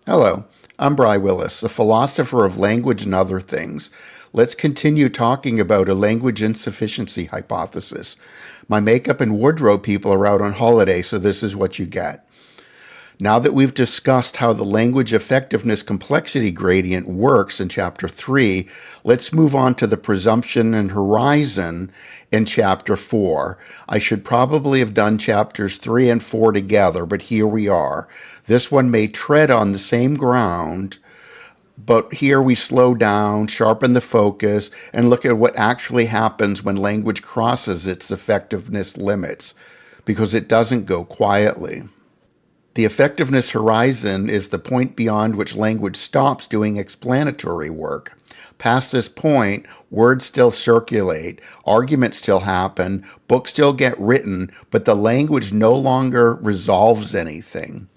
Hello, I'm Bry Willis, a philosopher of language and other things. Let's continue talking about a language insufficiency hypothesis. My makeup and wardrobe people are out on holiday, so this is what you get. Now that we've discussed how the language effectiveness complexity gradient works in Chapter 3, let's move on to the Presumption and Horizon in Chapter 4. I should probably have done Chapters 3 and 4 together, but here we are. This one may tread on the same ground, but here we slow down, sharpen the focus, and look at what actually happens when language crosses its effectiveness limits, because it doesn't go quietly. The effectiveness horizon is the point beyond which language stops doing explanatory work. Past this point, words still circulate, arguments still happen, books still get written, but the language no longer resolves anything.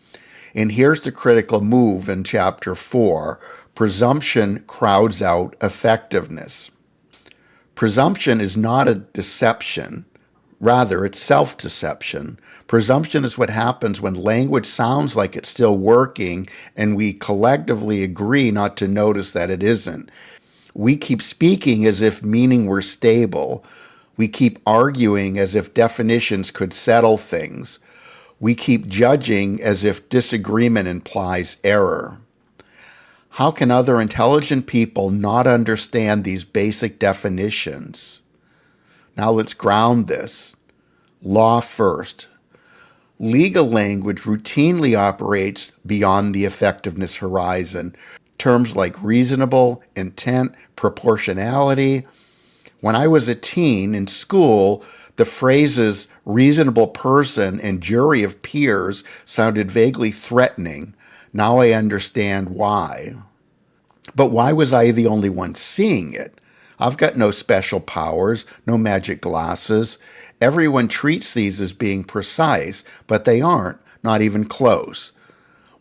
And here's the critical move in Chapter 4. Presumption crowds out effectiveness. Presumption is not a deception. Rather, it's self-deception. Presumption is what happens when language sounds like it's still working and we collectively agree not to notice that it isn't. We keep speaking as if meaning were stable. We keep arguing as if definitions could settle things. We keep judging as if disagreement implies error. How can other intelligent people not understand these basic definitions? Now let's ground this. Law first. Legal language routinely operates beyond the effectiveness horizon. Terms like reasonable, intent, proportionality. When I was a teen in school, the phrases reasonable person and jury of peers sounded vaguely threatening. Now I understand why. But why was I the only one seeing it? I've got no special powers, no magic glasses. Everyone treats these as being precise, but they aren't, not even close.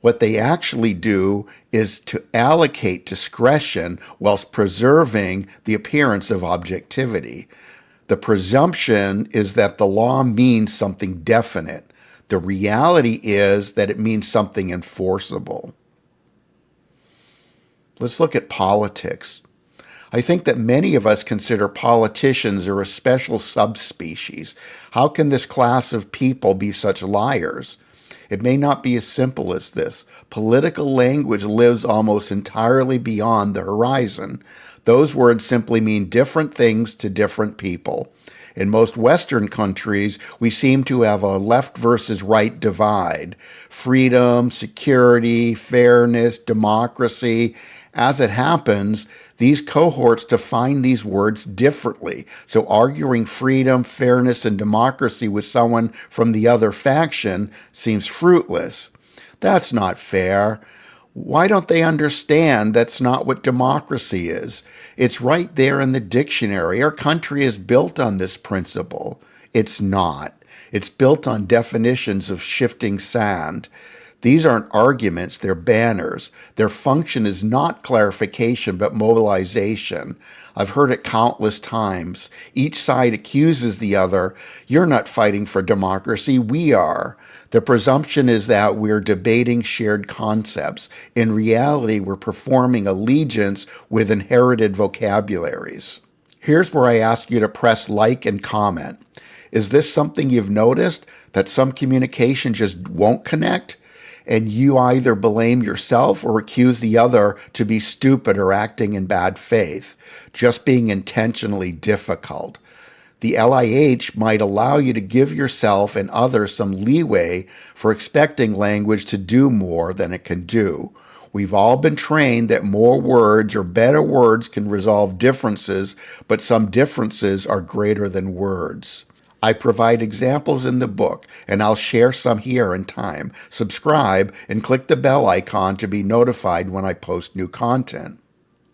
What they actually do is to allocate discretion whilst preserving the appearance of objectivity. The presumption is that the law means something definite. The reality is that it means something enforceable. Let's look at politics. I think that many of us consider politicians are a special subspecies. How can this class of people be such liars? It may not be as simple as this. Political language lives almost entirely beyond the horizon. Those words simply mean different things to different people. In most Western countries, we seem to have a left versus right divide. Freedom, security, fairness, democracy. As it happens, these cohorts define these words differently. So arguing freedom, fairness, and democracy with someone from the other faction seems fruitless. That's not fair. Why don't they understand that's not what democracy is? It's right there in the dictionary. Our country is built on this principle. It's not. It's built on definitions of shifting sand. These aren't arguments, they're banners. Their function is not clarification, but mobilization. I've heard it countless times. Each side accuses the other. You're not fighting for democracy, we are. The presumption is that we're debating shared concepts. In reality, we're performing allegiance with inherited vocabularies. Here's where I ask you to press like and comment. Is this something you've noticed? That some communication just won't connect? And you either blame yourself or accuse the other to be stupid or acting in bad faith, just being intentionally difficult. The LIH might allow you to give yourself and others some leeway for expecting language to do more than it can do. We've all been trained that more words or better words can resolve differences, but some differences are greater than words. I provide examples in the book, and I'll share some here in time. Subscribe and click the bell icon to be notified when I post new content.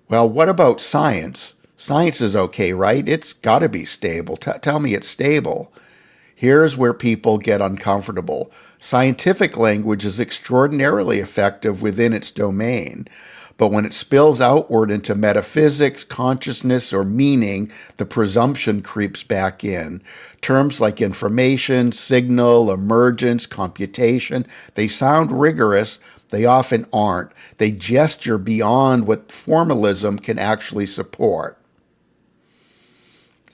Well, what about science? Science is okay, right? It's got to be stable. Tell me it's stable. Here's where people get uncomfortable. Scientific language is extraordinarily effective within its domain, But when it spills outward into metaphysics, consciousness, or meaning, the presumption creeps back in. Terms like information, signal, emergence, computation, they sound rigorous. They often aren't. They gesture beyond what formalism can actually support.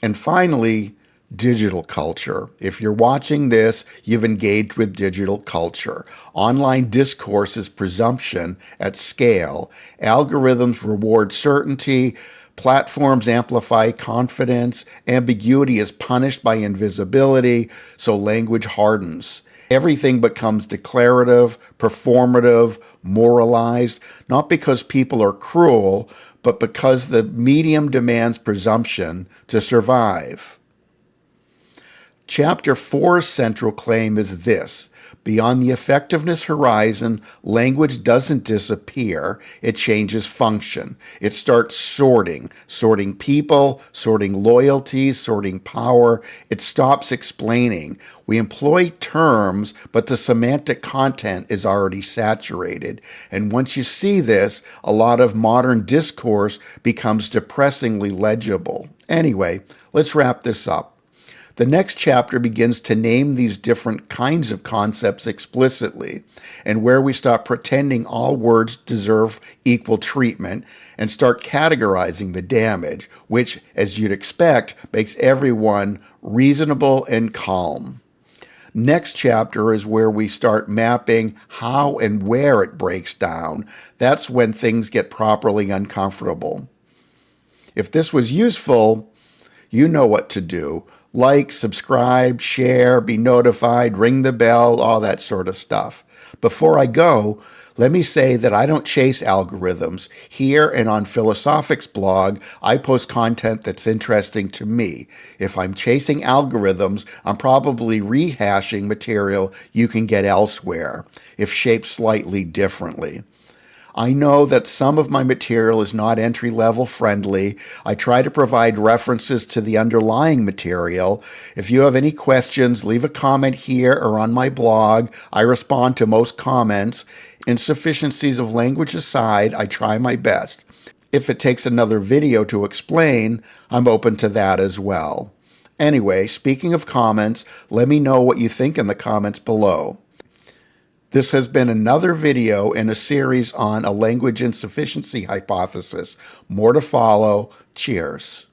And finally, digital culture. If you're watching this, you've engaged with digital culture. Online discourse is presumption at scale. Algorithms reward certainty. Platforms amplify confidence. Ambiguity is punished by invisibility, so language hardens. Everything becomes declarative, performative, moralized, not because people are cruel, but because the medium demands presumption to survive. Chapter 4's central claim is this: beyond the effectiveness horizon, language doesn't disappear, it changes function. It starts sorting people, sorting loyalties, sorting power. It stops explaining. We employ terms, but the semantic content is already saturated. And once you see this, a lot of modern discourse becomes depressingly legible. Anyway, let's wrap this up. The next chapter begins to name these different kinds of concepts explicitly, and where we stop pretending all words deserve equal treatment and start categorizing the damage, which, as you'd expect, makes everyone reasonable and calm. Next chapter is where we start mapping how and where it breaks down. That's when things get properly uncomfortable. If this was useful, you know what to do. Like, subscribe, share, be notified, ring the bell, all that sort of stuff. Before I go, let me say that I don't chase algorithms. Here and on Philosophic's blog, I post content that's interesting to me. If I'm chasing algorithms, I'm probably rehashing material you can get elsewhere, if shaped slightly differently. I know that some of my material is not entry-level friendly. I try to provide references to the underlying material. If you have any questions, leave a comment here or on my blog. I respond to most comments. Insufficiencies of language aside, I try my best. If it takes another video to explain, I'm open to that as well. Anyway, speaking of comments, let me know what you think in the comments below. This has been another video in a series on A Language Insufficiency Hypothesis. More to follow. Cheers.